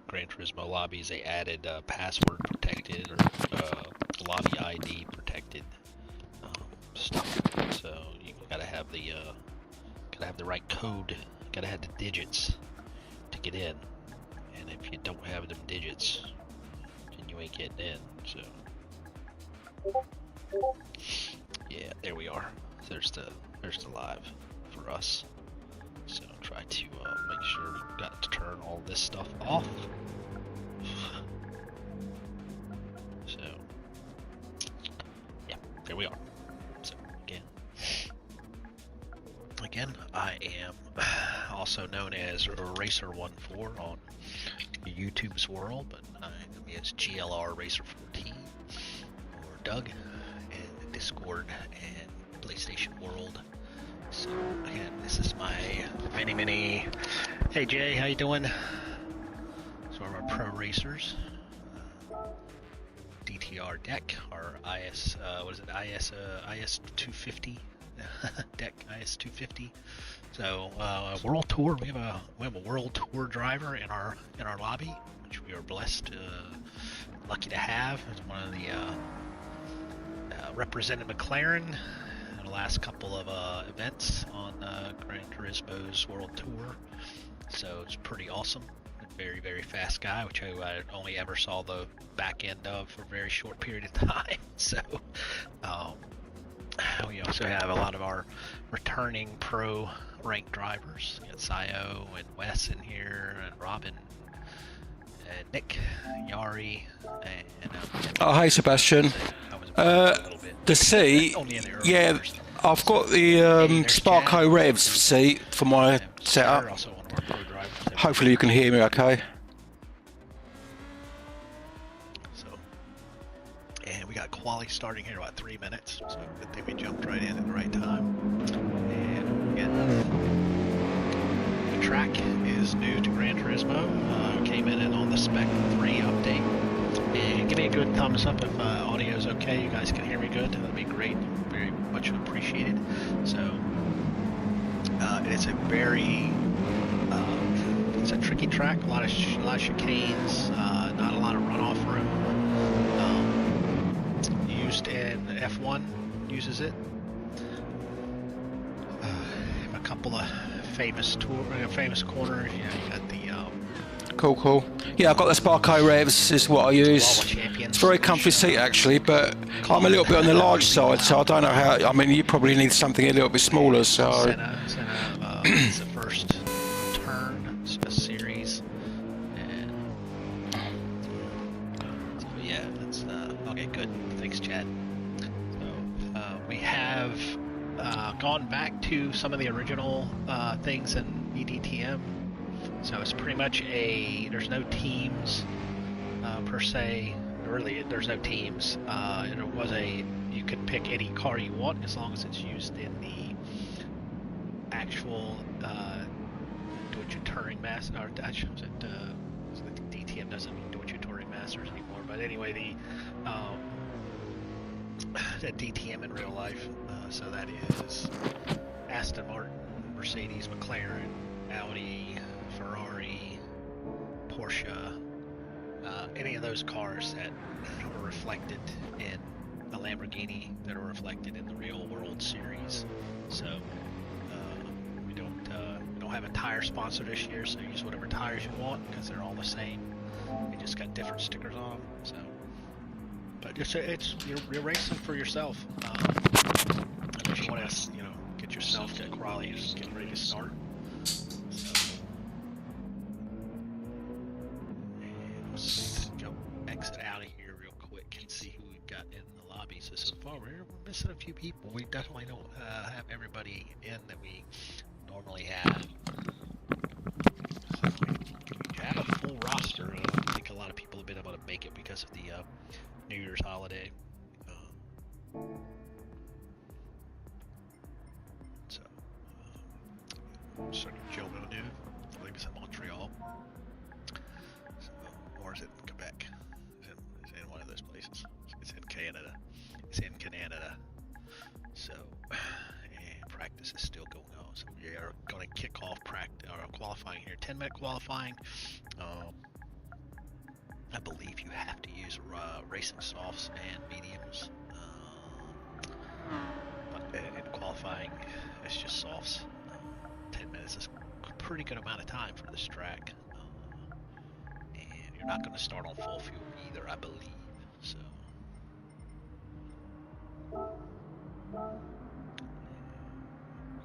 Gran Turismo lobbies, they added password protected or lobby ID protected stuff. So you gotta have the right code. Gotta have the digits to get in. And if you don't have them digits, then you ain't getting in. So yeah, there we are. There's the live for us. So try to make sure we've got to turn all this stuff off. So yeah, there we are. So again, I am also known as Racer14 on YouTube's world, but I am as GLR Racer14 or Doug in Discord and PlayStation world. So again, this is my mini. Hey Jay, how you doing? So our pro racers, DTR deck, our IS, IS 250 deck, IS 250. So World Tour, we have a World Tour driver in our lobby, which we are blessed, lucky to have. It's one of the represented McLaren in the last couple of events on Gran Turismo's World Tour. So it's pretty awesome. Very, very fast guy, which I only ever saw the back end of for a very short period of time. So we also have a lot of our returning pro ranked drivers. We got Sayo and Wes in here, and Robin, and Nick, Yari, and oh, hey Sebastian. The seat, yeah, I've got the Sparko Revs seat for my setup. Hopefully you can hear me okay. So, and we got quali starting here in about 3 minutes, so good thing we jumped right in at the right time. And again, the track is new to Gran Turismo. Came in on the Spec 3 update. And give me a good thumbs up if audio is okay. You guys can hear me good. That'd be great. Very much appreciated. So, it's a very it's a tricky track. A lot of chicanes. Not a lot of runoff room. Used in F1 uses it. A couple of famous corners. You know, you got the Cool. Yeah, I've got the Sparko Revs is what I use. It's a very comfy seat actually, but I'm a little bit on the large side, so I don't know how. I mean, you probably need something a little bit smaller. So it's the first turn, a series, and so yeah, that's okay. Good, thanks, Chad. So we have gone back to some of the original things in eDTM. So it's pretty much there's no teams per se. Really, there's no teams. You could pick any car you want as long as it's used in the actual Do It Your Touring Masters. Or the DTM doesn't mean Do It Your Touring Masters anymore. But anyway, the DTM in real life. So that is Aston Martin, Mercedes, McLaren, Audi, Ferrari, Porsche, any of those cars that are reflected in a Lamborghini that are reflected in the real world series. So we don't have a tire sponsor this year, so use whatever tires you want because they're all the same. They just got different stickers on them. So, but you're racing for yourself. If you want to, get yourself to quality and get ready to start. Exit out of here real quick and see who we've got in the lobby. So far we're missing a few people. We definitely don't have everybody in that we normally have. So we have a full roster. I don't think a lot of people have been able to make it because of the New Year's holiday. Circuit Gilles Villeneuve, I believe it's in Montreal. So, or is it Quebec? It's in one of those places. It's in Canada. So, and practice is still going on. So we are going to kick off qualifying here. 10-minute qualifying. I believe you have to use racing softs and mediums. in qualifying, it's just softs. 10 minutes is a pretty good amount of time for this track. And you're not going to start on full fuel either, I believe. So,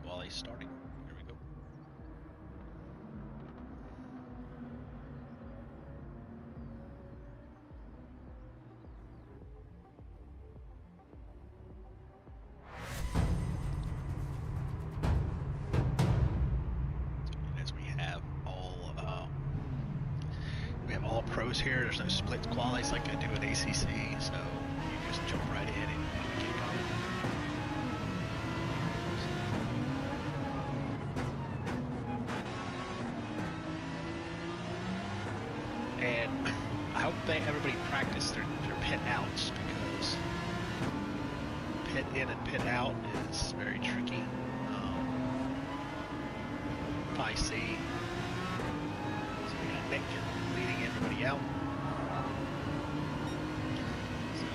quali starting. Here we go. All pros here. There's no split qualies like I do at ACC, so you just jump right in and get going. And I hope everybody practice their pit outs, because pit in and pit out is very tricky. Probably see. So we got Nick leading everybody out. So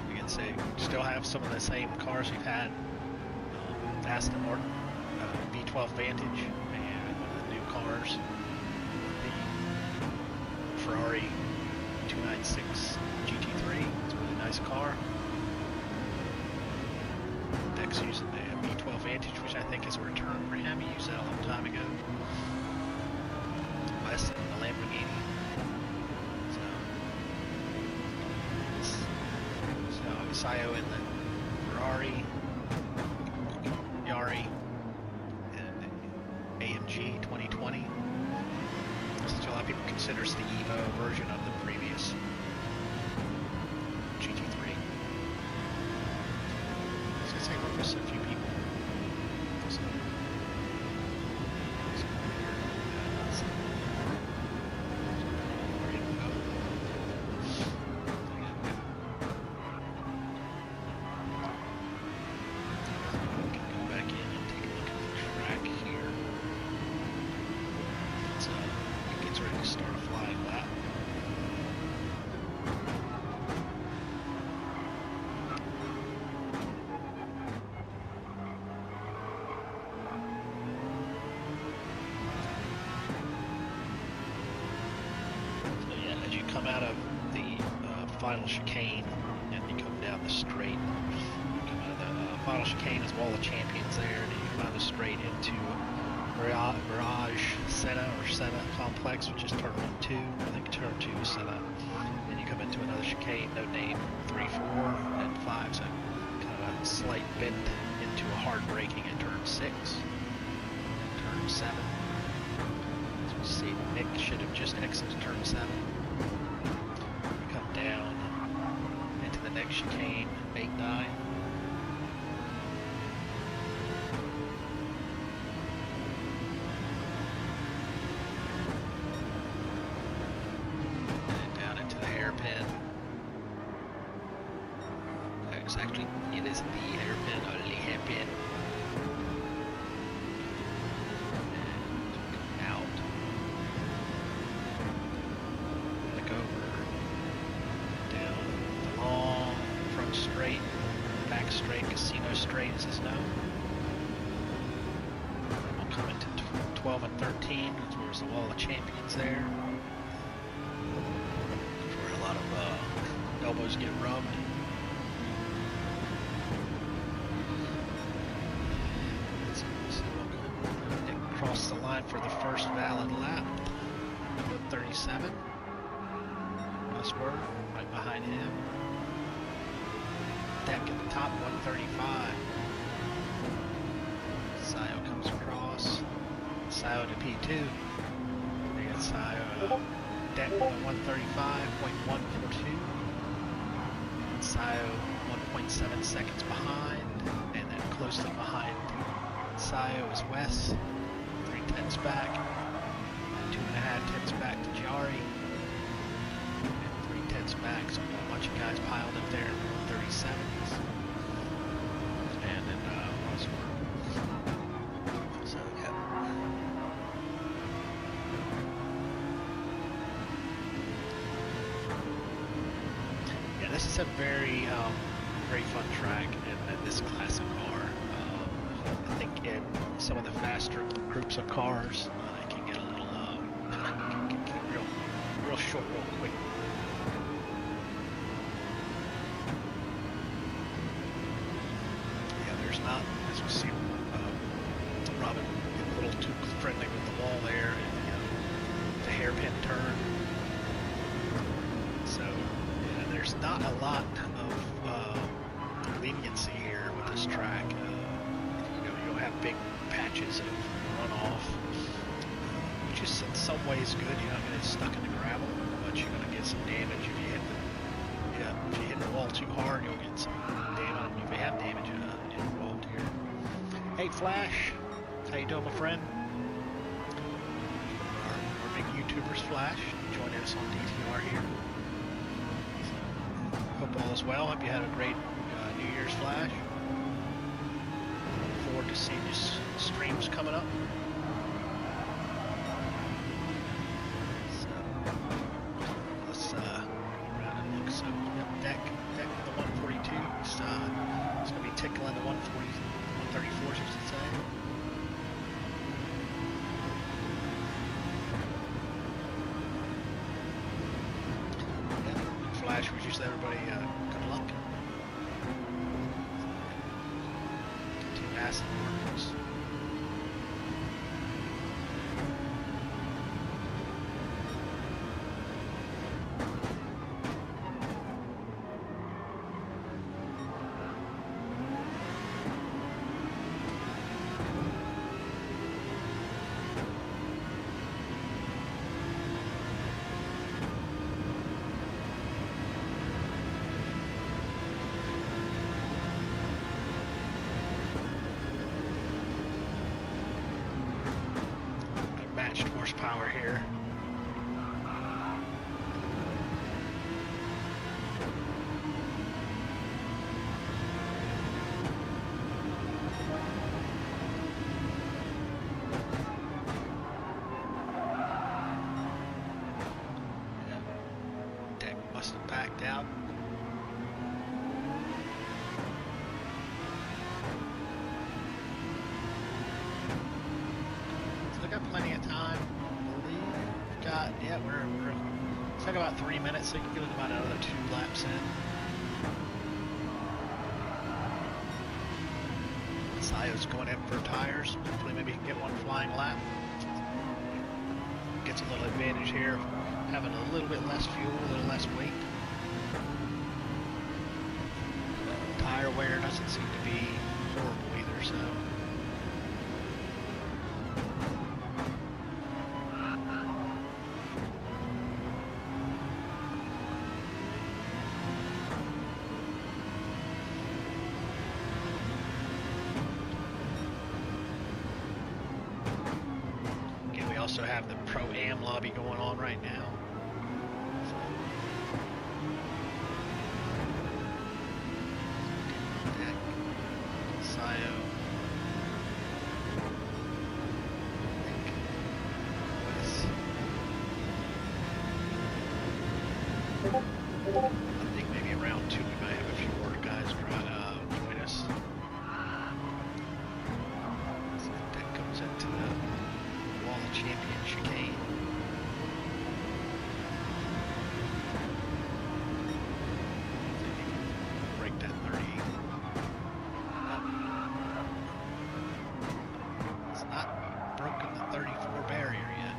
we can say we still have some of the same cars we've had. Aston Martin V12 Vantage, and one of the new cars, the Ferrari 296 GT3. It's a really nice car. Deck's using the V12 Vantage, which I think is a return for him. He used that a long time ago. Wes in the Lamborghini. So Sayo in the Ferrari, Yari, and AMG 2020. Which a lot of people consider the Evo version of the previous GT3. I was gonna say we're missing a few people. So, come out of the final chicane and you come down the straight. You come out of the final chicane is Wall of Champions there, and you come out of the straight into Mirage Senna or Senna Complex, which is turn 1-2. I think turn 2 is Senna. Then you come into another chicane, no name, 3, 4, and 5. So kind of a slight bend into a hard braking at turn 6. Turn 7. As we see, Nick should have just exited turn 7. Down into the next chicane, 8-9. And down into the hairpin. Exactly, it is the hairpin, or the hairpin. And out. Look over. Long front straight, back straight, casino straight as is known. And we'll come into 12 and 13, where's the Wall of Champions there. Where a lot of elbows get rubbed. So we'll cross the line for the first valid lap. 37. Westward, right behind him. Deck at the top, 135. Sayo comes across. Sayo to P2. They got Sayo deck 135.142. Sayo 1.7 seconds behind, and then closely behind Sayo is Wes. 3/10 back. 2.5 tenths back to Jari. 3/10 back, so a bunch of guys piled up there in 137s. And then so yeah. Yeah, this is a very fun track, and this classic car. I think in some of the faster groups of cars, it can get a little, can get real short real quick. Yeah, there's not, as we see, Robin getting a little too friendly with the wall there, and the hairpin turn. So, yeah, there's not a lot of leniency here with this track. You'll have big patches of runoff, which is in some ways good. You're not going to get stuck in the gravel, but you're going to get some damage if you hit the wall too hard. You'll get some damage. You may have damage involved here. Hey, Flash, how you doing, my friend? Our big YouTubers, Flash, joining us on DTR here. So, hope all is well. Hope you had a great New Year's, Flash. Look forward to seeing your streams coming up. So let's around and look. So deck the 142. It's gonna be tickling the 134s, I should say. Yeah, Flash, we just everybody good luck. Acid works. Horsepower here. Deck must have backed out. So I got plenty of time. Yeah, it's like about 3 minutes, so you can get about another 2 laps in. Sayo's going in for tires. Hopefully maybe he can get one flying lap. Gets a little advantage here of having a little bit less fuel, a little less weight. Tire wear doesn't seem to be horrible either, so. Also have the Pro-Am lobby going on right now. Deck, Sayo, I think maybe around 2 we might have a few more guys join us. So that comes into the Wall of Champion chicane. Break that 38. It's not broken the 34 barrier yet.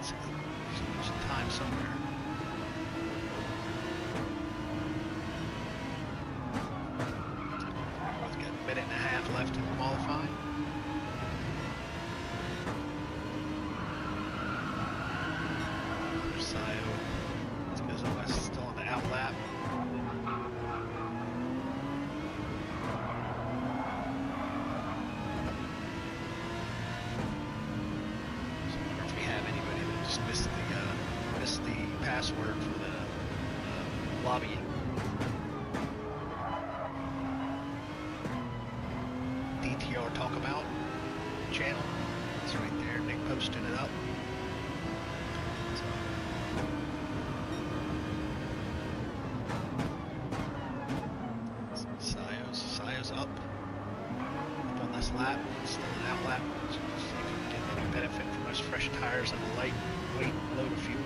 It's some time somewhere. We've got a minute and a half left in qualifying. Still on the out lap. So I wonder if we have anybody that just missed the password for the lobbying. DTR Talk About channel. It's right there. Nick posted it up. Sayo's up on this lap. tires and a lightweight load of fuel.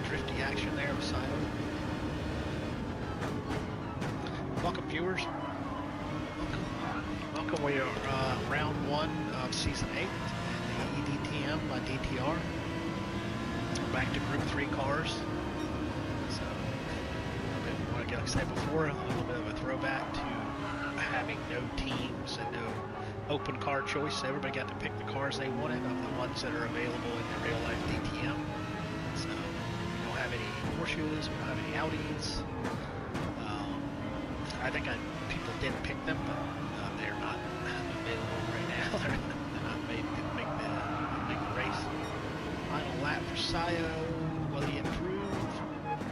Drifty action there beside him. Welcome, viewers. Welcome. We are round 1 of season 8 in the eDTM DTR. We're back to Group 3 cars. So, like I said before, a little bit of a throwback to having no teams and no open car choice. Everybody got to pick the cars they wanted of the ones that are available in the real life DTM. So, we don't have any Porsches, we don't have any Audis. I think people did pick them, but they're not available right now. They're not didn't make the race. Final lap for Sayo. Will he improve?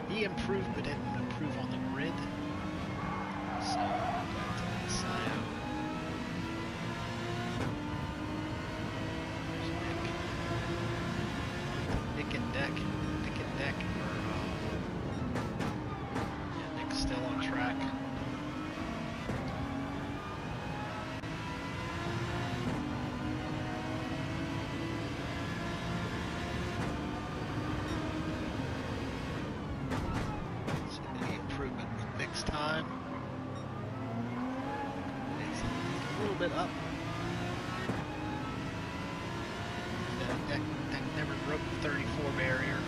He improved, but didn't improve on the grid. So, that's Sayo. There's Nick and Deck. Nick's still on track. Time. It's a little bit up. That never broke the 34 barrier.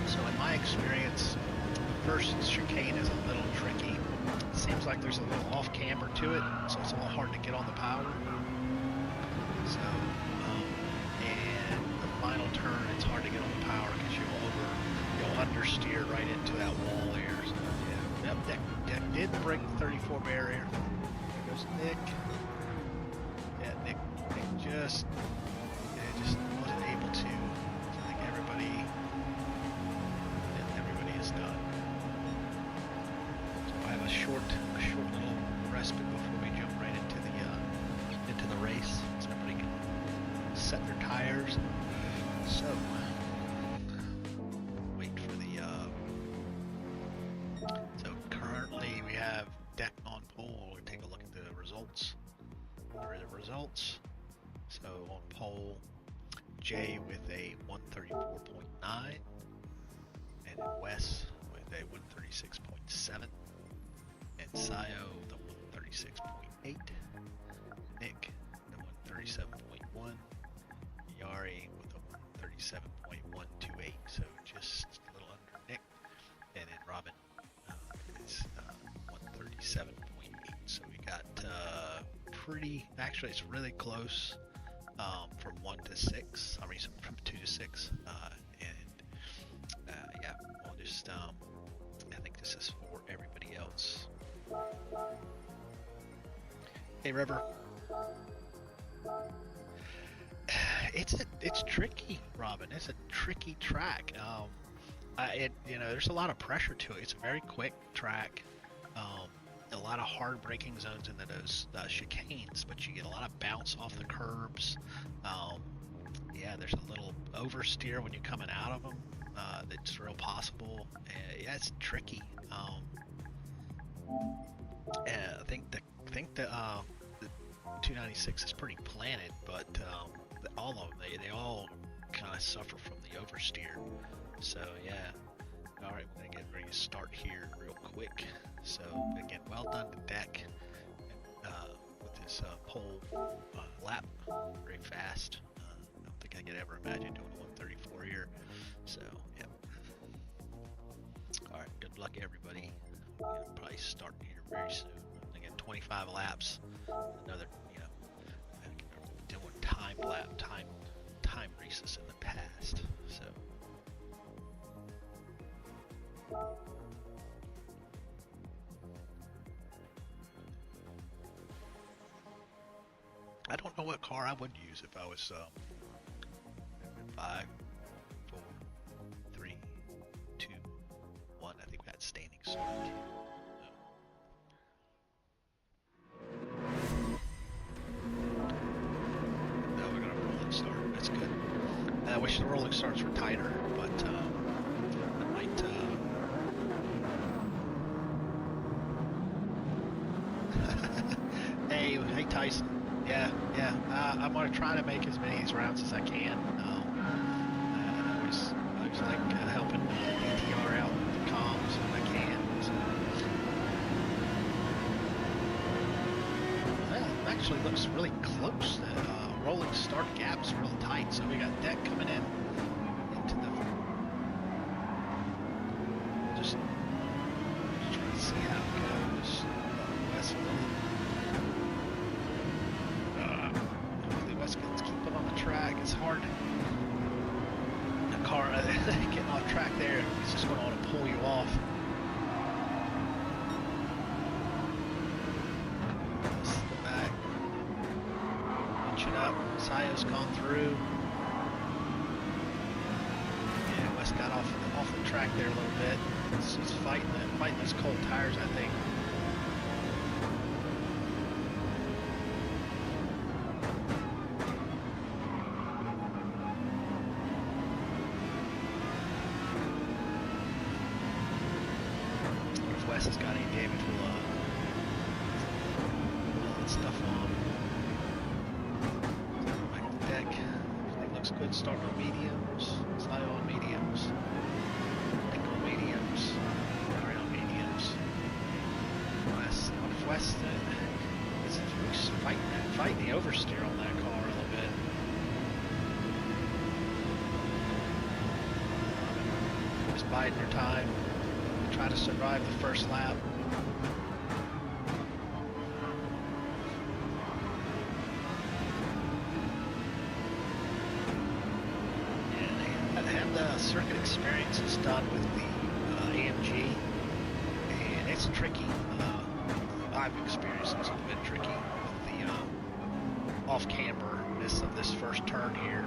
So in my experience, the first chicane is a little tricky. It seems like there's a little off camber to it, so it's a little hard to get on the power. So final turn, it's hard to get on the power because you'll understeer right into that wall there. So yeah, yep, Deck did break the 34 barrier. There goes Nick. Yeah, Nick just wasn't able to. I think everybody is done. So I have a short little respite before we jump right into the race, so everybody can set their tires. So, wait for the, so currently we have Deck on pole. We'll take a look at the results. Here are the results. So on pole, Jay with a 134.9, and then Wes with a 136.7, and Sayo the 136.8, Nick the 137.1, Yari 37.128, so just a little under Nick, and then Robin is 137.8. So we got actually it's really close from 1 to 6. I mean from 2 to 6, and yeah, we'll just I think this is for everybody else. Hey River. It's tricky, Robin. It's a tricky track. There's a lot of pressure to it. It's a very quick track. A lot of hard braking zones into those chicanes, but you get a lot of bounce off the curbs. Yeah, there's a little oversteer when you're coming out of them. That's real possible. Yeah, it's tricky. I think the 296 is pretty planted, but all of them, they all kind of suffer from the oversteer. So yeah, all right, we're gonna get ready to start here real quick. So again, well done to Deck with this pole lap, very fast. I don't think I could ever imagine doing a 134 here. So yeah. All right, good luck everybody. We'll probably start here very soon. Again, 25 laps. Another, doing time races in the past. So. I don't know what car I would use if I was 5, 4, 3, 2, 1. I think we had standing start. No, we're gonna roll and start. That's good. wish the rolling starts were tighter, but I might. Hey, Tyson. Yeah. I'm gonna try to make as many of these rounds as I can. I always like helping DTR out with the comms when I can. So. Well, it actually looks really close. The rolling start gap's real tight, so we got deck coming in into the. Just trying to see how it goes. West a little. Hopefully West can keep it on the track. It's hard. The car getting off track there, it's just going to want to pull you off. This is the back. Punching up. Sayo's gone through. Yeah, West got off the track there a little bit. He's fighting those cold tires, I think. If West has got any damage, we'll let stuff on. Back to the deck. Everything looks good. Starting on mediums. Sayo on mediums. Deck on mediums. Right on mediums. West. If West is fighting the oversteer on that car a little bit. Just biding their time. Try to survive the first lap. And they have the circuit experiences done with the AMG, and it's tricky. I've experienced it's a bit tricky with the off-camberness of this first turn here.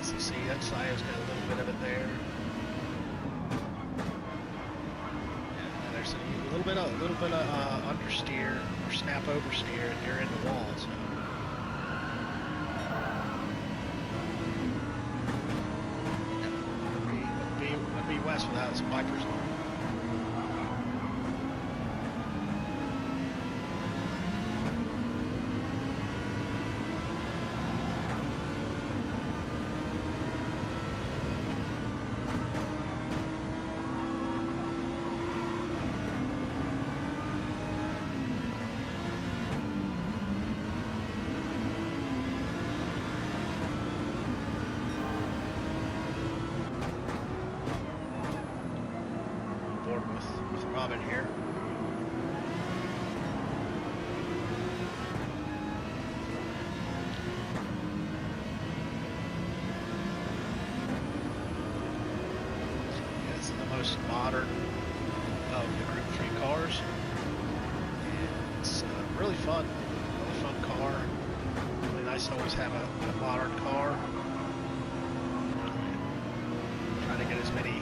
As you see, that Sayo's got a little bit of it there. And there's a little bit of understeer or snap oversteer, and you're in the wall. So. Would be West without some wipers on. With Robin here. It's the most modern of the Group 3 cars. And it's really fun car. Really nice to always have a modern car. Trying to get as many.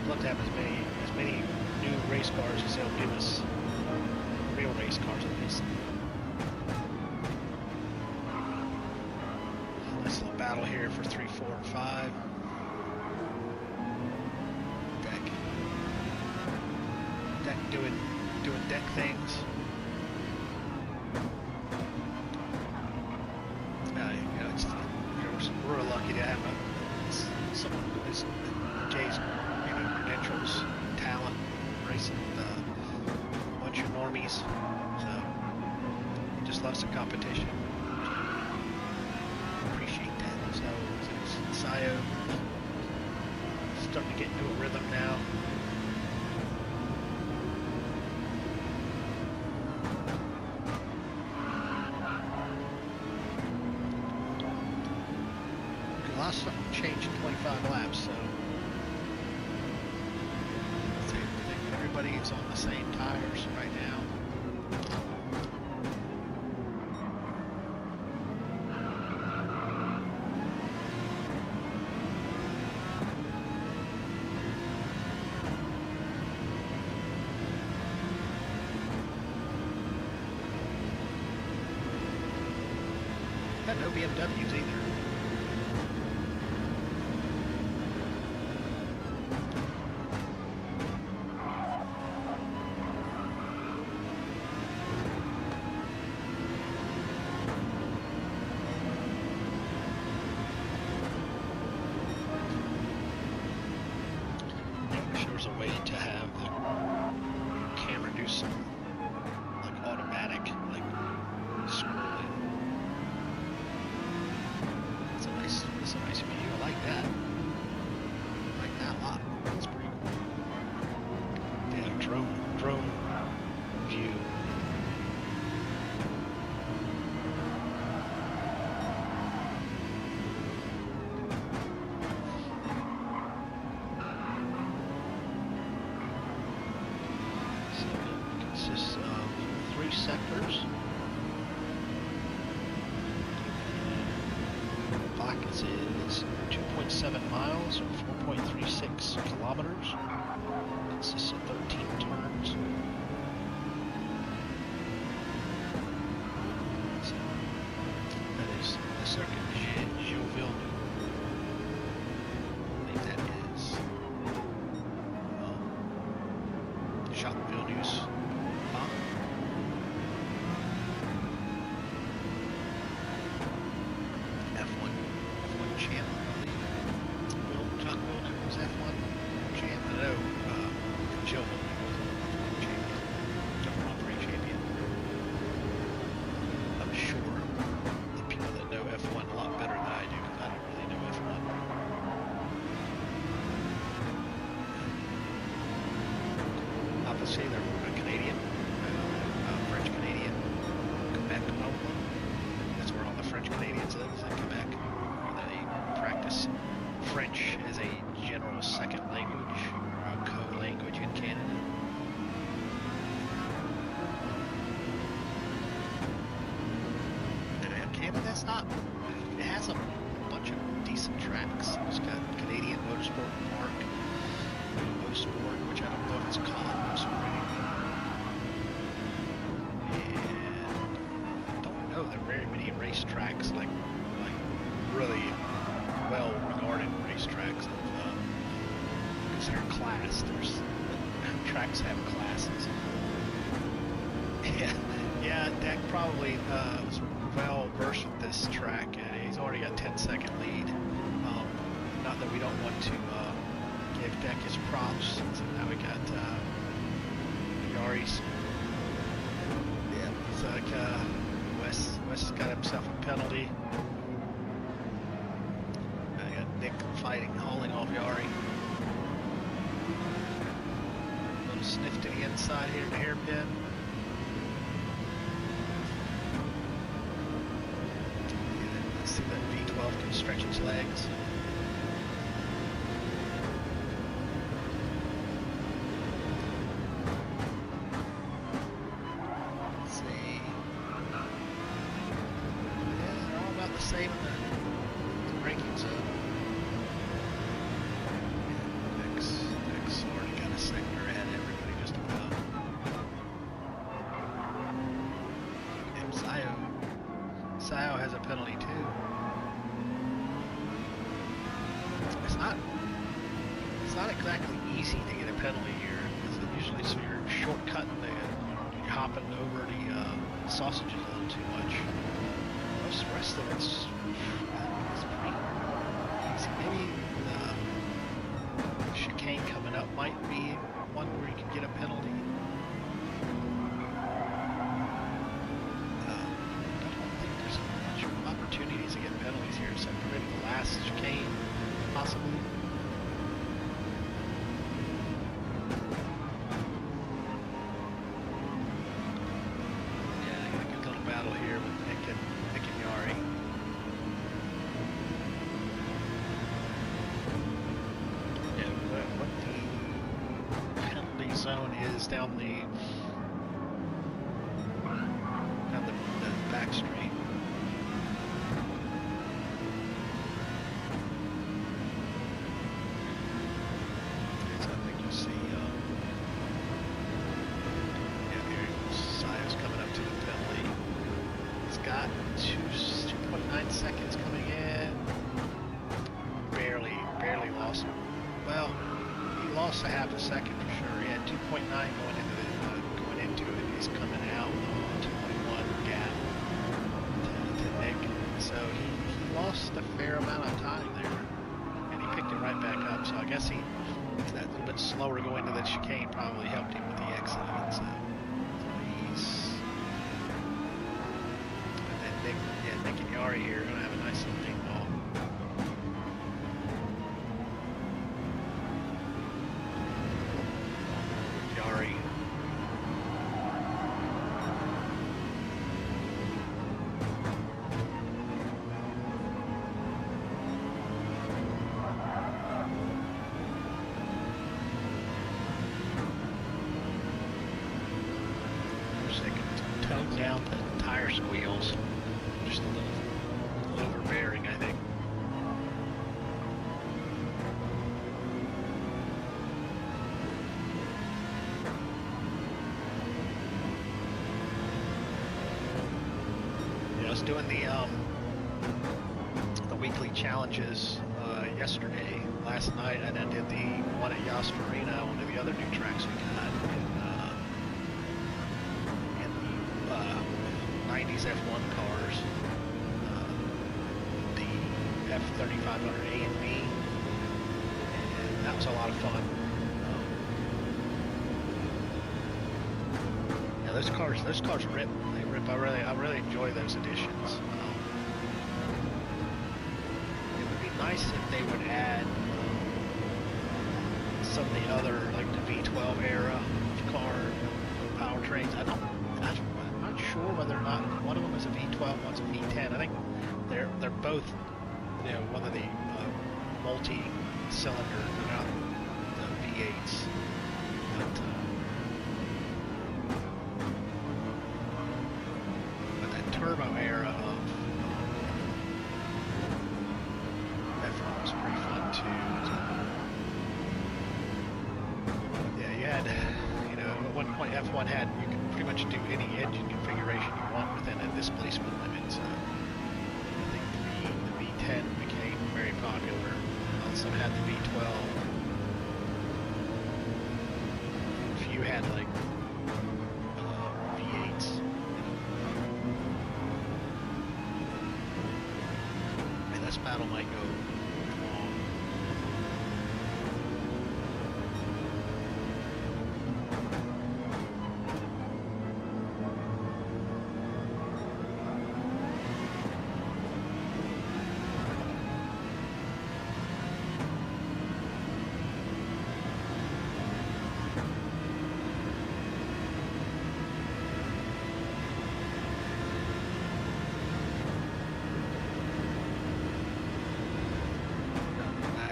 Love to have as many new race cars as they'll give us, real race cars at least. Nice little battle here for 3, 4, and 5. Deck doing deck things. We're lucky to have someone who's Jay's credentials, talent, racing with a bunch of normies, so he just loves the competition. Appreciate that. So Sayo starting to get into a rhythm now. A lot of stuff changed in 25 laps, so. Everybody's on the same tires right now. Got no BMWs either. A way to have the camera do some like automatic like scrolling. It's a nice view. I like that. I like that a lot. That's pretty cool. Yeah, drone view. Consists of 3 sectors. Pockets is 2.7 miles or 4.36 kilometers. Consists of 13 turns. So that is the Circuit Gilles Villeneuve. I believe that is Jacques Villeneuve's F1 champ, I believe. Jacques Villeneuve was F1 champ. I know Gilles Villeneuve was F1 champion, Grand Prix champion. I'm sure the people that know F1 a lot better than I do, because I don't really know F1. Obviously, they're Canadian, French Canadian, Quebec probably. That's where all the French Canadians live, is in Quebec. They practice French as a general second language, or a co-language in Canada. And Canada's not, it has a bunch of decent tracks. It's got Canadian Motorsport Park, Motorsport, which I don't know if it's called Motorsport anymore. And I don't know, there are very many racetracks, like really well-regarded racetracks because they're classed. There's tracks have classes. Yeah, Dak probably was well versed with this track, and he's already got 10-second lead. Not that we don't want to give Dak his props. So now we got Yari's. Yeah, it's like Wes has got himself a penalty. I got Nick hauling off Yari. A little sniff to the inside here, the hairpin. See that V12 can stretch its legs. Let's see. Yeah, they're all about the same in the braking zone. X already got a sector ahead of everybody just about. And Sayo has a penalty too. It's not exactly easy to get a penalty here. Usually, so you're shortcutting you're hopping over the sausages a little too much. Most of the rest of it's pretty easy. Maybe the chicane coming up might be one where you can get a penalty. I don't think there's much opportunities to get penalties here, except for maybe the last chicane, possibly. Zone is down the back street. So I think you'll see, yeah, here Sayo's coming up to the penalty. It's got 2.9 9 seconds coming in. Barely lost. Well, he lost a half a second for sure. He had 2.9 going into it. He's coming out on 2.1 gap to Nick. So he lost a fair amount of time there, and he picked it right back up. So I guess that little bit slower going to the chicane probably helped him with the exit. So he's. And then Nick and Yari here are gonna have a nice little ding dong. Yari. Tone down the tire squeals. Just a little overbearing, I think. Yeah, I was doing the weekly challenges yesterday, last night, and I did the one at Yas Marina, one of the other new tracks we got. 90s F1 cars, the F3500 A and B, and that was a lot of fun. Yeah, those cars rip. They rip. I really enjoy those editions. It would be nice if they would add some of the other, like the V12 era of car powertrains. I'm not sure whether or not one of them is a V12, one's a V10. I think they're both, one of the multi-cylinder, they're not the V8s. But that turbo era of F1 was pretty fun too. Yeah, you had, at one point F1 had, you could pretty much do any engine configuration you want within a displacement limit. So I think the V10 became very popular. Also had the V12. If you had like V8s, and this battle might go long.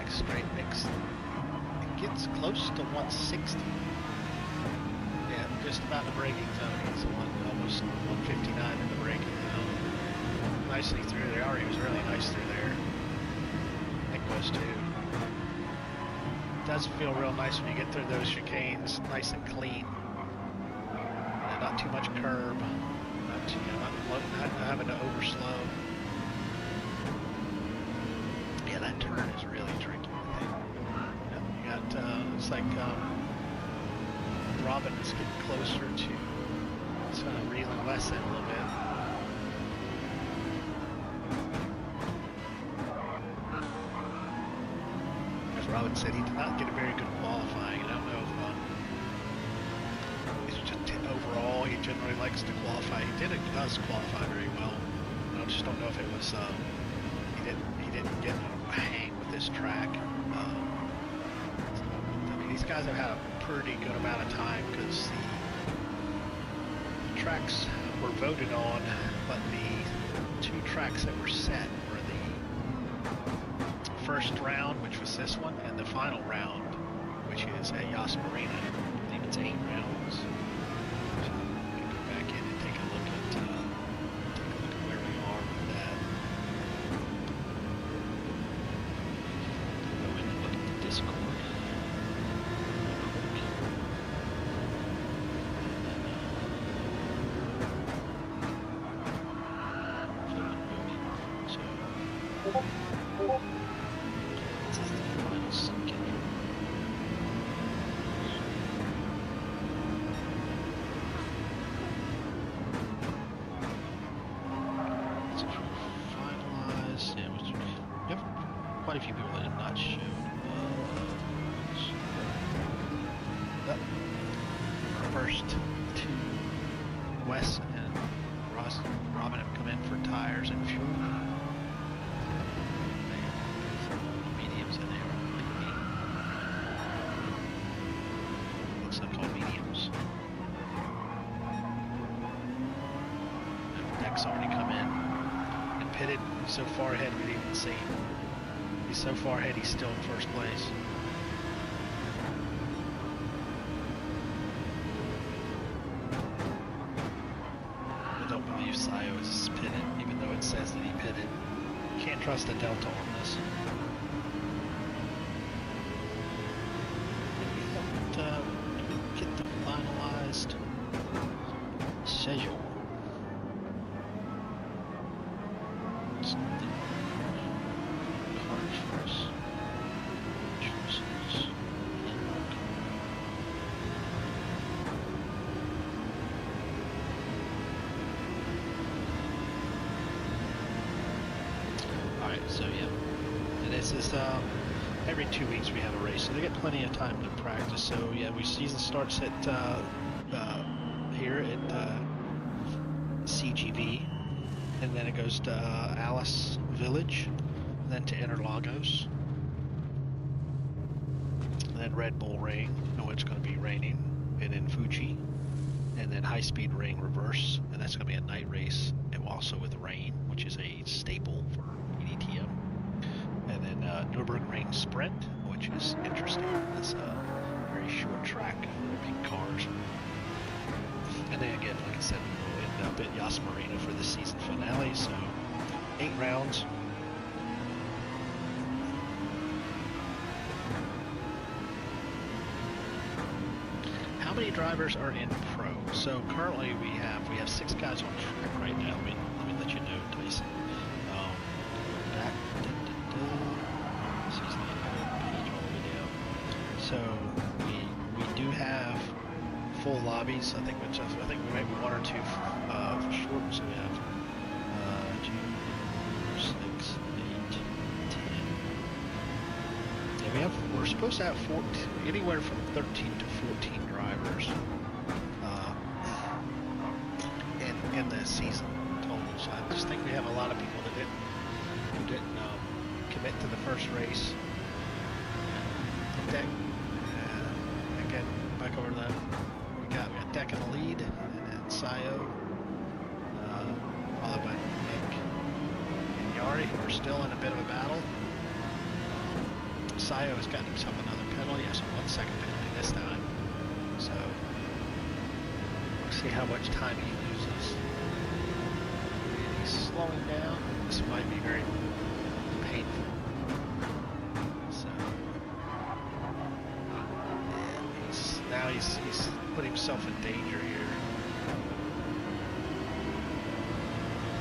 Straight mix. It gets close to 160. Yeah, just about the braking zone. It's almost 159 in the braking zone. Nicely through there. Ari was really nice through there. Nick was too. It does feel real nice when you get through those chicanes, nice and clean. Not too much curb. Not having to overslow. Yeah, that turn is really tricky. You got, it's like Robin is getting closer to reeling less in a little bit. As Robin said, he did not get a very good qualifying. I don't know if it's just overall he generally likes to qualify. He does qualify very well. I just don't know if it was he didn't get a hang with this track. These guys have had a pretty good amount of time because the tracks were voted on, but the 2 tracks that were set were the first round, which was this one, and the final round, which is at Yas Marina. I believe it's 8 rounds. So we can go back in and take a look at where we are with that. Go in and look at the Discord. So This is the final circuit. So finalized. Yeah, we have quite a few people that have not shown. First two, Wes and Robin have come in for tires and fuel. Mediums in there. Looks like all mediums. And Deck's already come in and pitted. He's so far ahead we didn't even see him. He's so far ahead he's still in first place. Sayo is pitted, even though it says that he pitted. Can't trust the delta on this. We don't get the finalized schedule. It's the cars first. Choices. So yeah, and this is every 2 weeks we have a race, so they get plenty of time to practice. So yeah, season starts at here at CGV, and then it goes to Alice Village, and then to Interlagos, and then Red Bull Ring, oh it's going to be raining, and then Fuji, and then High Speed Ring Reverse, and that's going to be a night race, and also with rain, which is a staple for eDTM. And then Nürburgring Sprint, which is interesting. It's a very short track, big cars. And then again, like I said, we'll end up at Yas Marina for the season finale. So 8 rounds. How many drivers are in pro? So currently we have 6 guys on track right now. Let me let you know, Tyson. So we do have full lobbies. I think we might be 1 or 2 for short. So we have 2, 4, 6, 8, 10. Yeah, we're supposed to have 14, anywhere from 13 to 14 drivers in the season total. So I just think we have a lot of people that didn't commit to the first race. Deck, again, back over to we got Deck in the lead, and then Sayo, followed by Nick and Yari, who are still in a bit of a battle. Sayo has gotten himself another penalty, so 1 second penalty this time. So we'll see how much time he loses. He's slowing down. This might be very painful. So yeah, now he's put himself in danger here.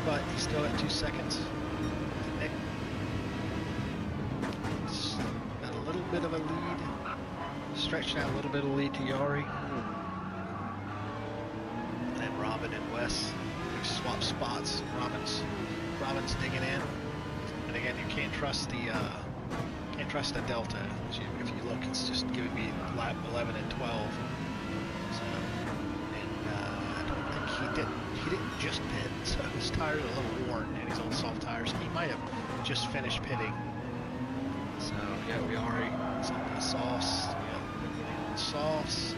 But he's still at 2 seconds. Nick got a little bit of a lead. Stretched out a little bit of lead to Yari. And then Robin and Wes swap spots. Robin's digging in. And again, you can't trust the delta. If you look, it's just giving me lap 11 and 12. So, and I don't think he didn't just pit, so his tires are a little worn, and he's on soft tires. He might have just finished pitting. So yeah, we already some of the softs. Yeah, on softs.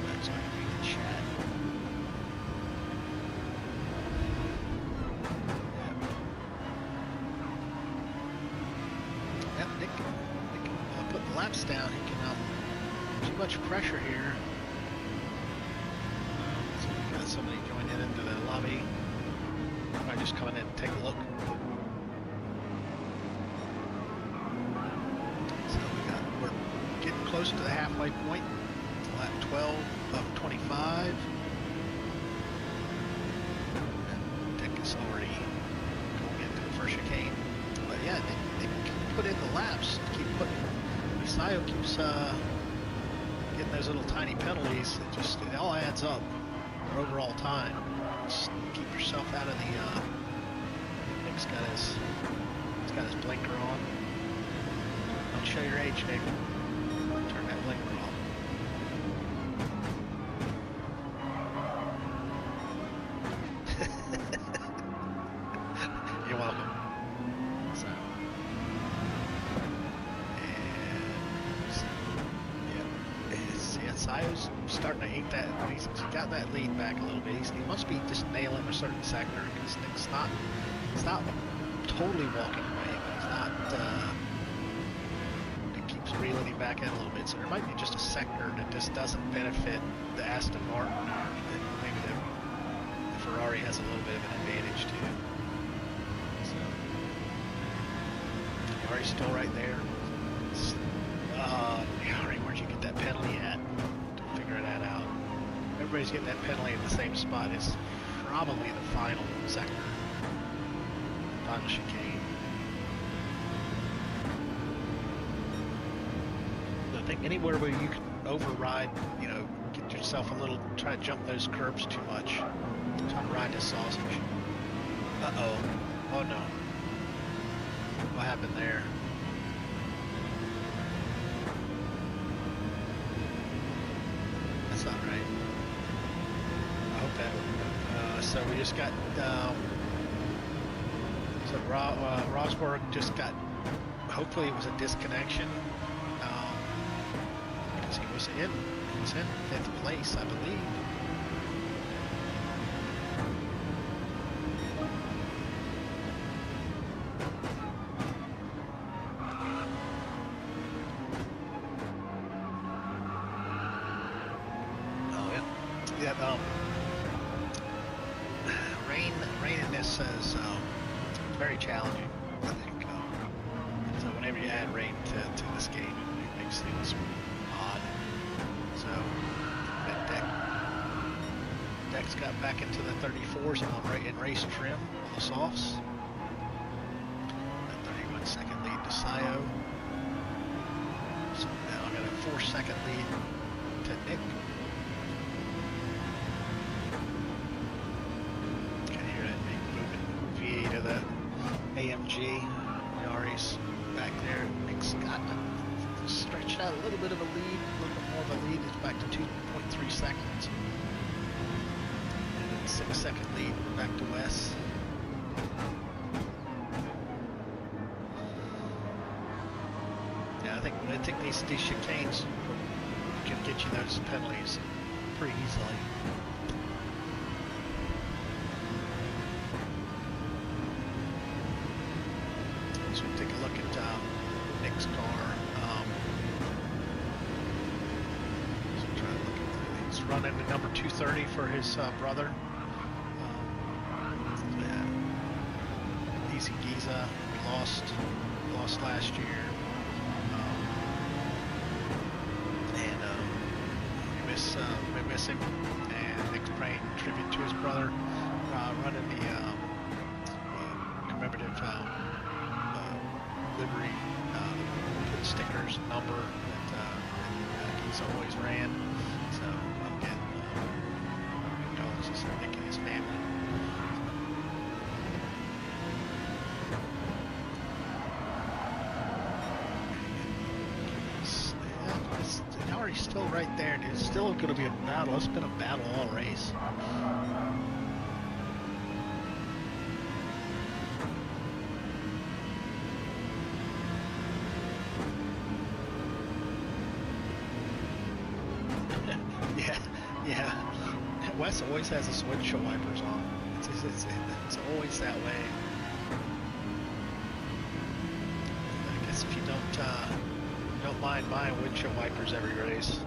That's how I can read the chat. Nick put the laps down. He can too much pressure here. So we got somebody joining into the lobby. Probably just coming in and take a look. So we're getting close to the halfway point. Lap 12 of 25. Dick is already laps. Keep putting. Sayo keeps getting those little tiny penalties. It all adds up for overall time. Just keep yourself out of the. Nick's got his blinker on. Don't show your age, Nick. Turn that blinker off. You're welcome. So, Sayo's starting to ink that. He's got that lead back a little bit. He must be just nailing a certain sector because Nick's not. It's not totally walking away, but he's not. It keeps reeling him back in a little bit. So there might be just a sector that just doesn't benefit the Aston Martin. That maybe the Ferrari has a little bit of an advantage to. So Ferrari's still right there. Ferrari, where'd you get that penalty at? Don't figure that out. Everybody's getting that penalty in the same spot. It's probably the final sector. Final chicane. I think anywhere where you can override, you know, get yourself a little, try to jump those curbs too much. Try to ride this sausage. Uh-oh. Oh no. What happened there? That's not right. I hope that, so we just got, so Rosberg just got, hopefully it was a disconnection, because he was in 5th place, I believe. Oh yeah, yeah. Rain in this is very challenging, I think. So whenever you add rain to this game, it makes things odd. So that Deck's got back into the 34s in race trim on the softs. A 31-second lead to Sayo. So now I got a 4-second lead to Nick. To the AMG, Yari's back there. Nick's got stretched out a little bit of a lead, a little bit more of a lead. It's back to 2.3 seconds. And then 6-second lead back to Wes. Yeah, I think these chicanes can get you those penalties pretty easily. So we take a look at Nick's car. So try to look at he's running the number 230 for his brother. Easy Giza, we lost last year, and we miss him. And Nick's paying tribute to his brother, running the commemorative. Livery, put stickers, number that he's always ran. So I'm getting condolences to Nick and his family. Yari's still right there. It's still going to be a battle. It's been a battle all race. Yeah, Wes always has his windshield wipers on. It's always that way. I guess if you don't mind buying windshield wipers every race.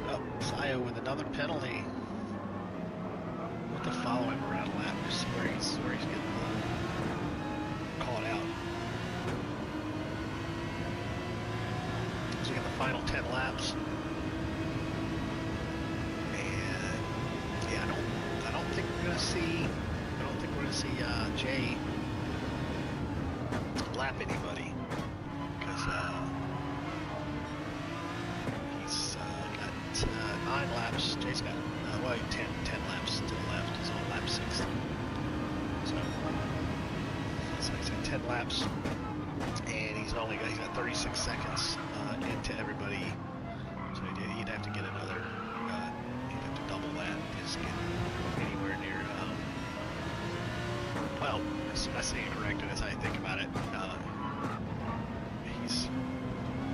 Oh, Sayo with another penalty. We'll have to follow him around a lap to see where he's getting caught out. So we got the final 10 laps. I don't think we're gonna see Jay lap anybody. laps. Jay's got, well, 10 laps to the left. He's on lap 60. So he's got 10 laps, and he's got 36 seconds into everybody. So he'd have to get another, he'd have to double that just get anywhere near, well, I say corrected as I think about it.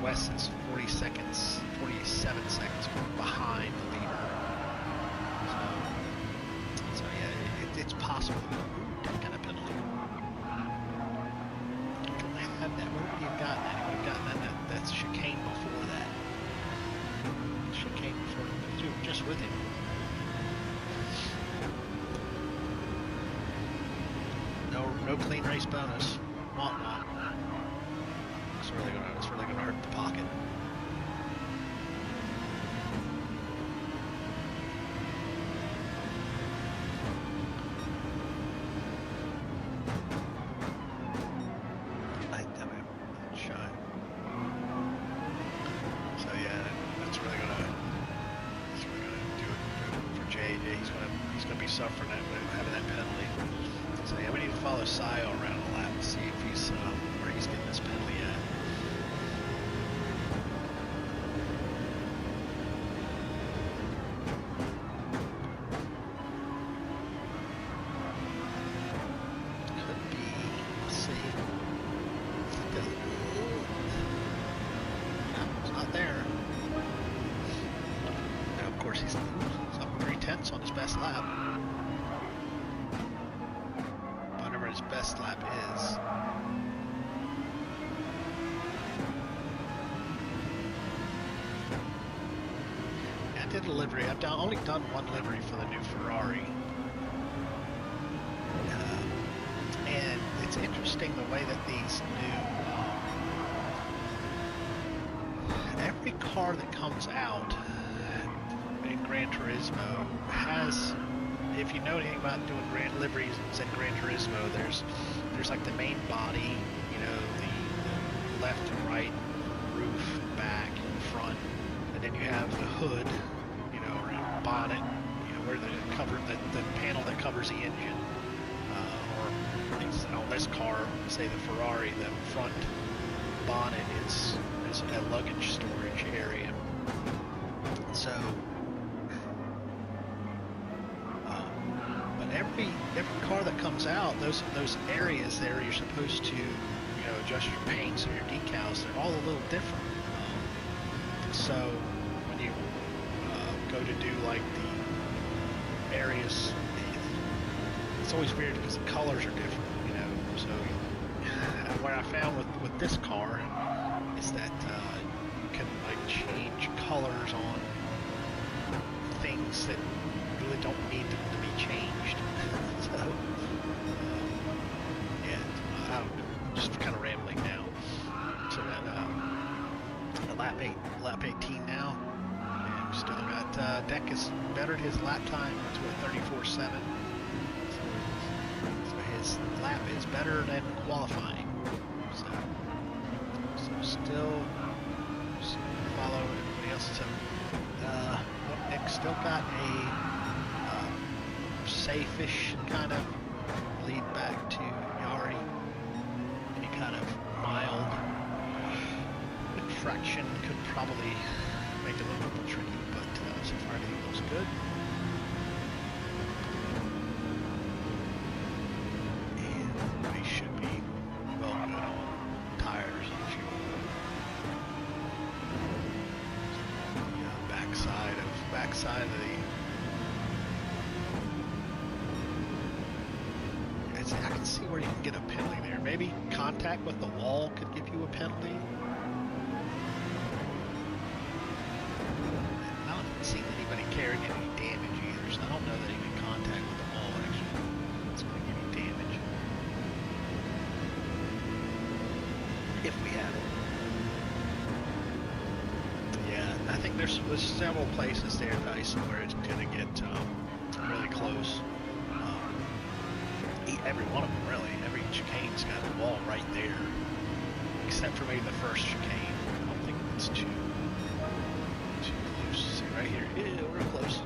Wes is 47 seconds behind the leader. So yeah, it's possible. That kind of penalty. Where would he have gotten that? He would have gotten that chicane before that. Chicane before you were just with him. No clean race bonus. Womp womp. It's really gonna hurt the pocket. So yeah, that's really gonna do it for Jay. He's gonna be suffering having that penalty. So yeah, we need to follow Sio around a lap and see if he's where he's getting this penalty at. Could be, let's see. No, it's not there. Now of course he's up 3/10 on his best lap. His best lap is. I did a livery. I've only done one livery for the new Ferrari. And it's interesting the way that these new every car that comes out in Gran Turismo has, if you know anything about doing liveries in Gran Turismo, there's like the main body, you know, the left and right, roof, back, front, and then you have the hood, you know, or bonnet, you know, where the panel that covers the engine, or on this car, say the Ferrari, the front bonnet is a luggage storage area. So every car that comes out, those areas there you're supposed to, you know, adjust your paints or your decals, they're all a little different. So when you go to do like the areas, it's always weird because the colors are different, you know. So what I found with this car is that you can like change colors on things that really don't need to be changed. So, yeah, I don't know, just kind of rambling now. So that lap 18 now, and we still got Deck has bettered his lap time to a 34.7. So his lap is better than qualifying. So still follow everybody else. So Nick still got a safe-ish kind of lead back to Yari. Any kind of mild infraction could probably make it a little bit tricky, but so far everything looks good. And we should be well good on tires and fuel. The backside of the I can see where you can get a penalty there. Maybe contact with the wall could give you a penalty. I haven't seen anybody carrying any damage either, so I don't know that even contact with the wall actually is going to give you damage. If we have it. Yeah, I think there's several places there, Dyson, where it's going to get really close. Every one of them, really. Every chicane's got a wall right there, except for maybe the first chicane. I don't think it's too close. close. See right here. Yeah, real close.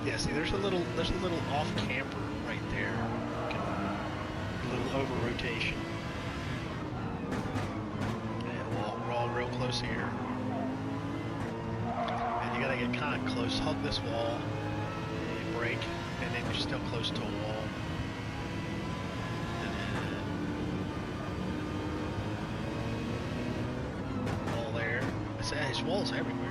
Yeah, see, there's a little off camber right there. A little over rotation. And we're all real close here. And you gotta get kind of close, hug this wall, and you brake, and then you're still close to a wall. And then wall there. I say there's walls everywhere.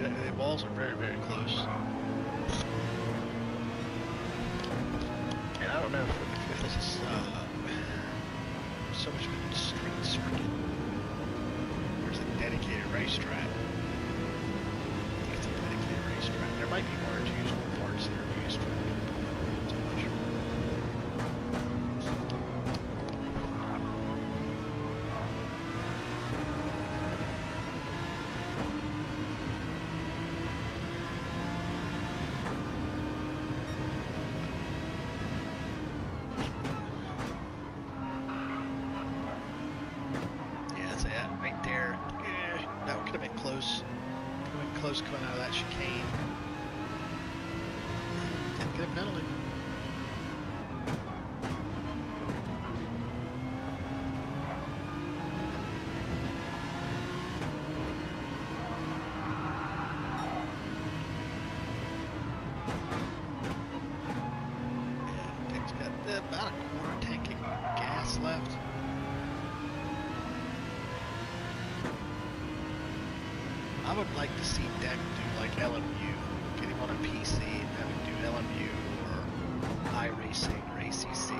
The walls are very, very close. And I don't know if this is so much of a street circuit. There's a dedicated racetrack. It's a dedicated racetrack. There might be one or two useful parts that are used for it. I'm not sure. Right there. Yeah, that could have been close. Could have been close coming out of that chicane. Didn't get a penalty. Yeah, thing's got about a quarter tank of gas left. I would like to see Deck do like LMU, get him on a PC and have him do LMU or iracing or ACC.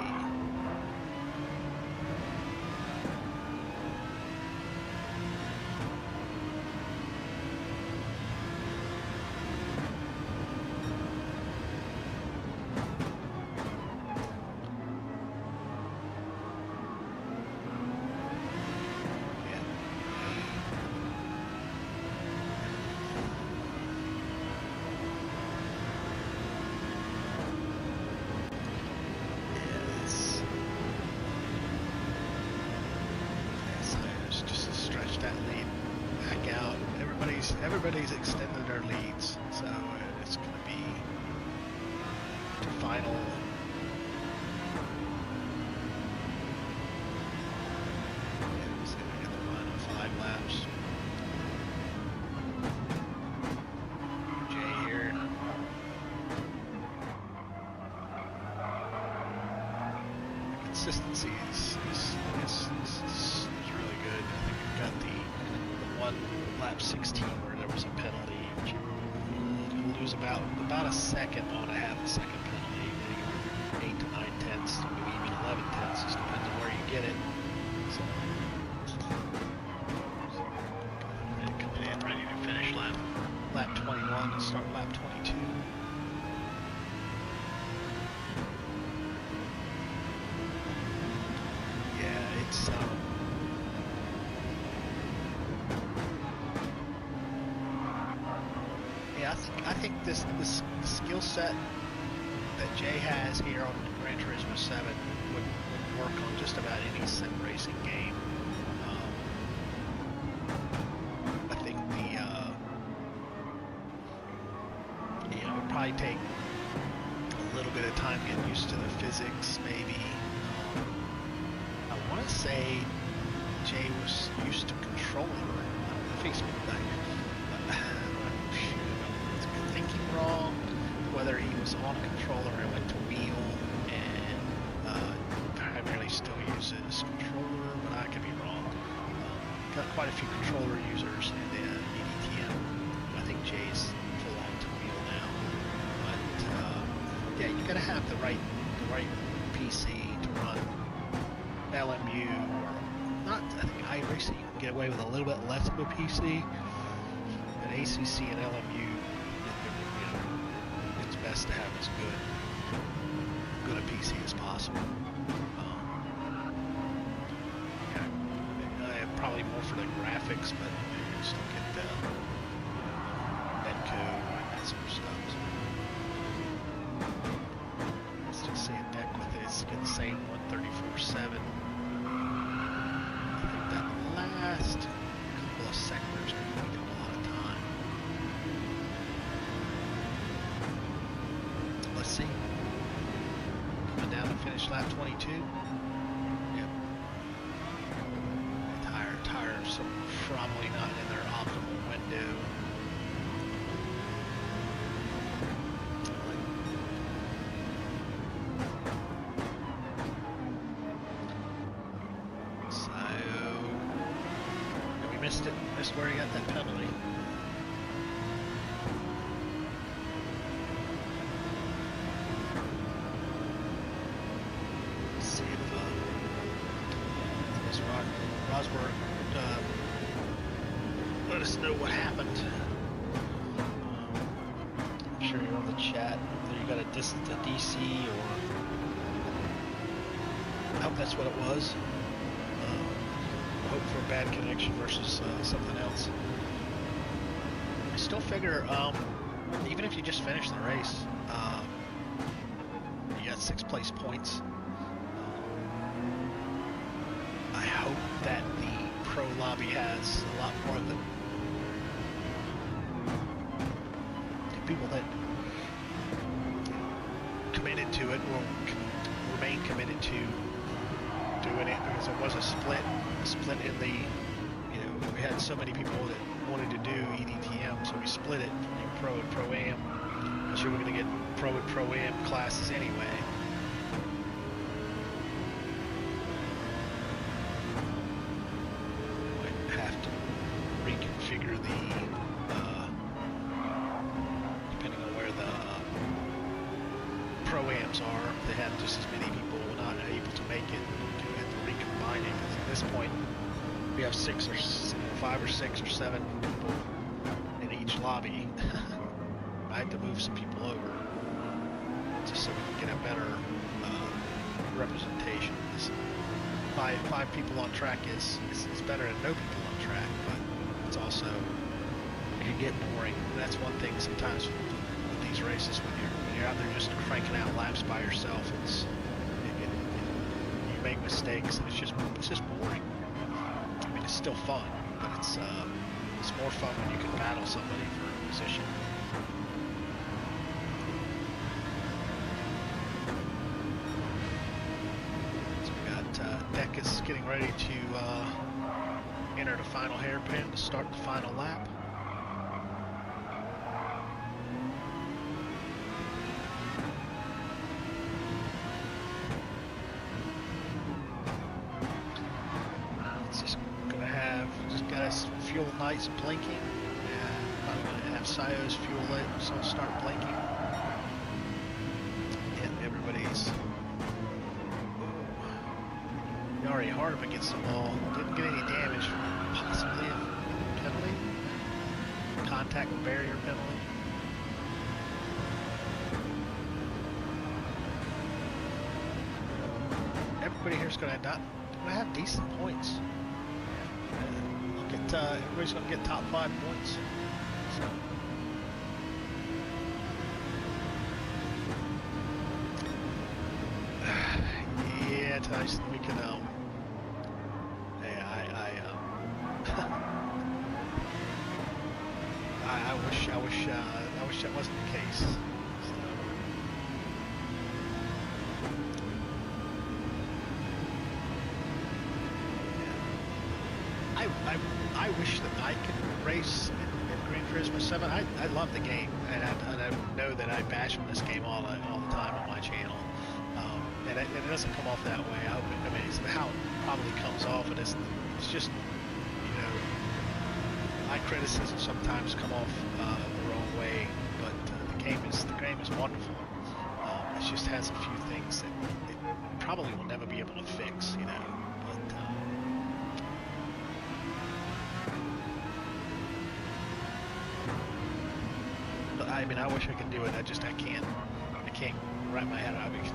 Everybody's extended their leads, so it's going to be the final. Yeah, it's going to get the final 5 laps. Jay here. The consistency is really good. I think we've got the one lap 16 where there was a penalty, which you lose about a second on a half a second penalty, maybe 8 to 9 tenths, maybe even 11 tenths, just depends on where you get it. So, coming in, ready to finish lap 21 and start lap 22. Yeah, it's I think this skill set that Jay has here on Gran Turismo 7 would work on just about any sim racing game. I think it would probably take a little bit of time getting used to the physics, maybe. I want to say Jay was used to controlling it. I don't know if he's thinking wrong, whether he was on a controller and went to wheel and primarily still uses controller, but I could be wrong. Got quite a few controller users and then eDTM. I think Jay's full on to wheel now. But yeah, you gotta have the right PC to run LMU or not. I think iracing get away with a little bit less of a PC. But ACC and LMU, it's best to have as good a PC as possible. Probably more for the graphics, but you still get the netcode and that sort of stuff. Let's just see a deck with it. It's the same 134.7. I think that last couple of sectors could eat up a lot of time. Let's see. Coming down to finish lap 22. Tires are probably not in their optimal window. So we missed it. Missed where he got that penalty. Let's see if this Rosberg let us know what happened. I'm sure you're on the chat. Whether you got a DC or I hope that's what it was. Hope for a bad connection versus something else. I still figure even if you just finish the race, you got 6th place points. I hope that the pro lobby has a lot more of it. People that committed to it will remain committed to doing it, because there was a split in the, we had so many people that wanted to do eDTM, so we split it between pro and pro-am. I'm sure we're going to get pro and pro-am classes anyway. Might have to reconfigure the pro-ams are. They have just as many people not able to make it. You have to recombine it, because at this point we have 5 or 6 or 7 people in each lobby. I had to move some people over just so we can get a better representation. Five people on track is better than no people on track, but it's also, it can get boring. And that's one thing sometimes with these races, when you're out there just cranking out laps by yourself, you make mistakes, and it's just boring. I mean, it's still fun, but it's more fun when you can battle somebody for a position. So we got Deck is getting ready to enter the final hairpin to start the final lap. Fuel lights blinking, and I'm going to have Sio's fuel lights start blinking, and everybody's already hard up against the wall. Didn't get any damage, possibly a penalty, contact with barrier penalty. Everybody here's going to have decent points. Everybody's going to get top 5 points. So. Yeah, Tyson, we can. I wish that wasn't the case. So. I wish that I could race in Gran Turismo 7. I love the game, and I know that I bash on this game all the time on my channel, and it doesn't come off that way. I mean, it's how it probably comes off, and it's just, my criticism sometimes come off the wrong way, but the game is wonderful. It just has a few things that it probably will never be able to fix, but. I mean, I wish I could do it. I can't wrap my head around it.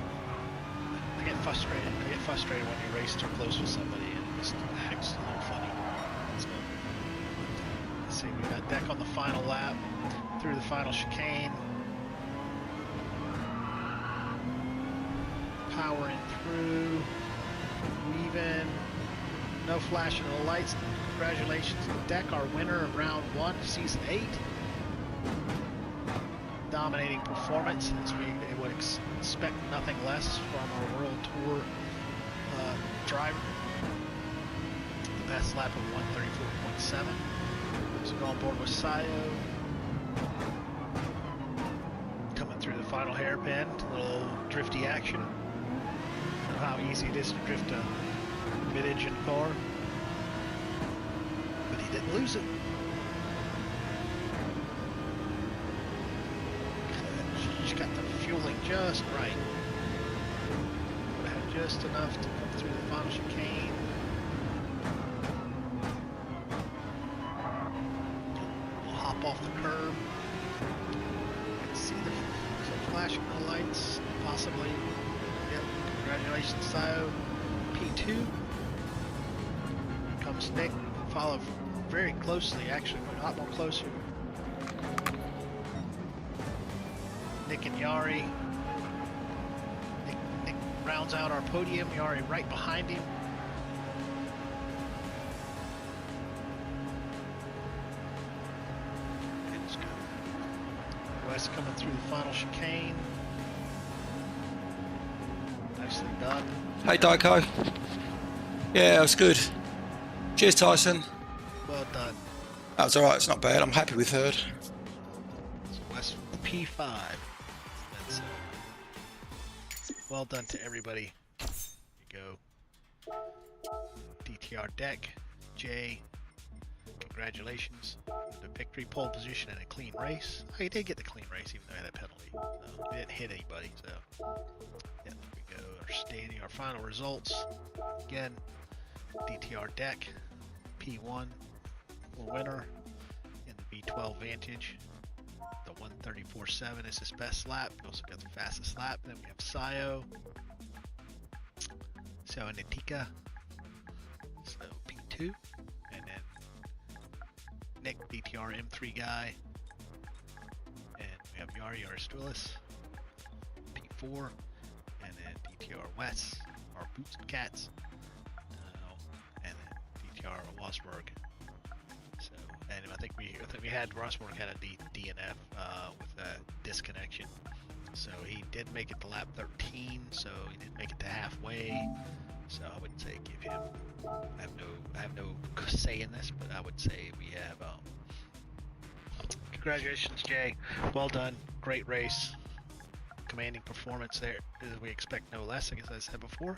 I get frustrated. I get frustrated when you race too close with somebody, and it just acts a little funny. So, let's see, we got Deck on the final lap, through the final chicane. Powering through, weaving, no flashing of the lights. Congratulations to Deck, our winner of round 1, season 8. Dominating performance, as we would expect nothing less from our World Tour driver. The best lap of 134.7. So go on board with Sayo. Coming through the final hairpin, a little drifty action. Know how easy it is to drift a mid-engine car, but he didn't lose it. She's got the fueling just right. Would have had just enough to come through the final chicane. We'll hop off the curb. You can see the flashing of the lights, possibly. Yep. Congratulations, Sayo. P2. Comes Nick, followed very closely, actually, a lot more closer. Nick and Yari. Nick rounds out our podium. Yari right behind him. Okay, let's go. Wes coming through the final chicane. Nicely done. Hey, Diako. Yeah, that was good. Cheers, Tyson. Well done. That was alright, it's not bad. I'm happy with third. So Wes P5. That's well done to everybody. Here you go. DTR Deck. Jay. Congratulations. The victory, pole position, and a clean race. Oh, he did get the clean race, even though he had that penalty. So he didn't hit anybody, so. Yeah, there we go. Our standing, our final results. Again, DTR Deck. P1. Winner in the V12 Vantage. The 134.7 is his best lap. He also got the fastest lap. Then we have Sayo. So Nitika. So P2. And then Nick, DTR M3 guy. And we have Yari Aristulis. P4. And then DTR Wes, our Boots and Cats. And then DTR Wasberg. So, and I think we had Rosberg had a DNF with a disconnection. So he did make it to lap 13. So he did make it to halfway. So I would say give him. I have no say in this, but I would say we have. Congratulations, Jay. Well done. Great race. Commanding performance there. We expect no less, I guess I said before.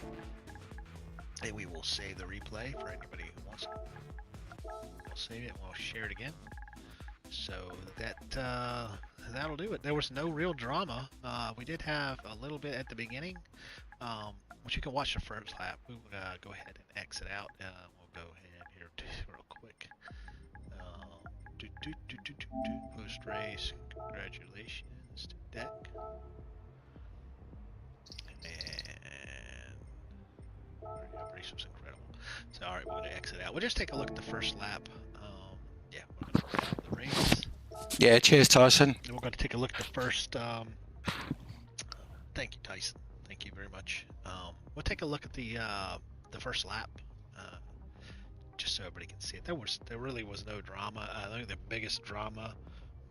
And we will save the replay for anybody who wants it. We'll save it and we'll share it again. So that'll do it. There was no real drama. We did have a little bit at the beginning, which you can watch the first lap. We'll go ahead and exit out. We'll go ahead here real quick. Post race. Congratulations to Deck. And race was incredible. So alright, we're gonna exit out. We'll just take a look at the first lap. Yeah, we're gonna start the race. Yeah, cheers, Tyson. And we're gonna take a look at the first. Thank you, Tyson. Thank you very much. We'll take a look at the first lap, just so everybody can see it. There really was no drama. I think the biggest drama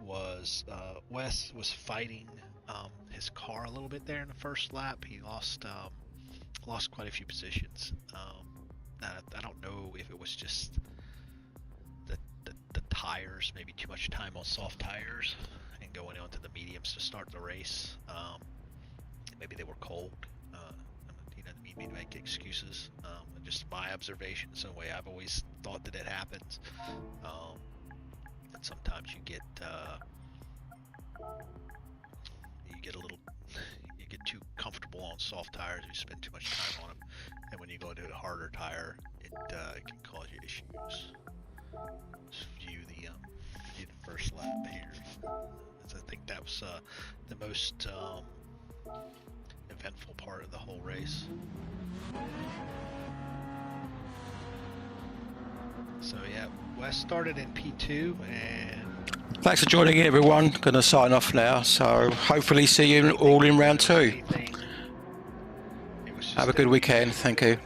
was Wes was fighting his car a little bit there in the first lap. He lost quite a few positions. I don't know if it was just the tires, maybe too much time on soft tires and going on to the mediums to start the race. Maybe they were cold. He doesn't need me to make excuses. Just my observation. Some way I've always thought that it happens. And sometimes you get too comfortable on soft tires. You spend too much time on them, and when you go into a harder tire, it can cause you issues. Let's view the first lap here. think that was the most eventful part of the whole race. So yeah, Wes started in P2, and thanks for joining in, everyone. Going to sign off now, so hopefully see you all in round 2. Have a good weekend. Thank you.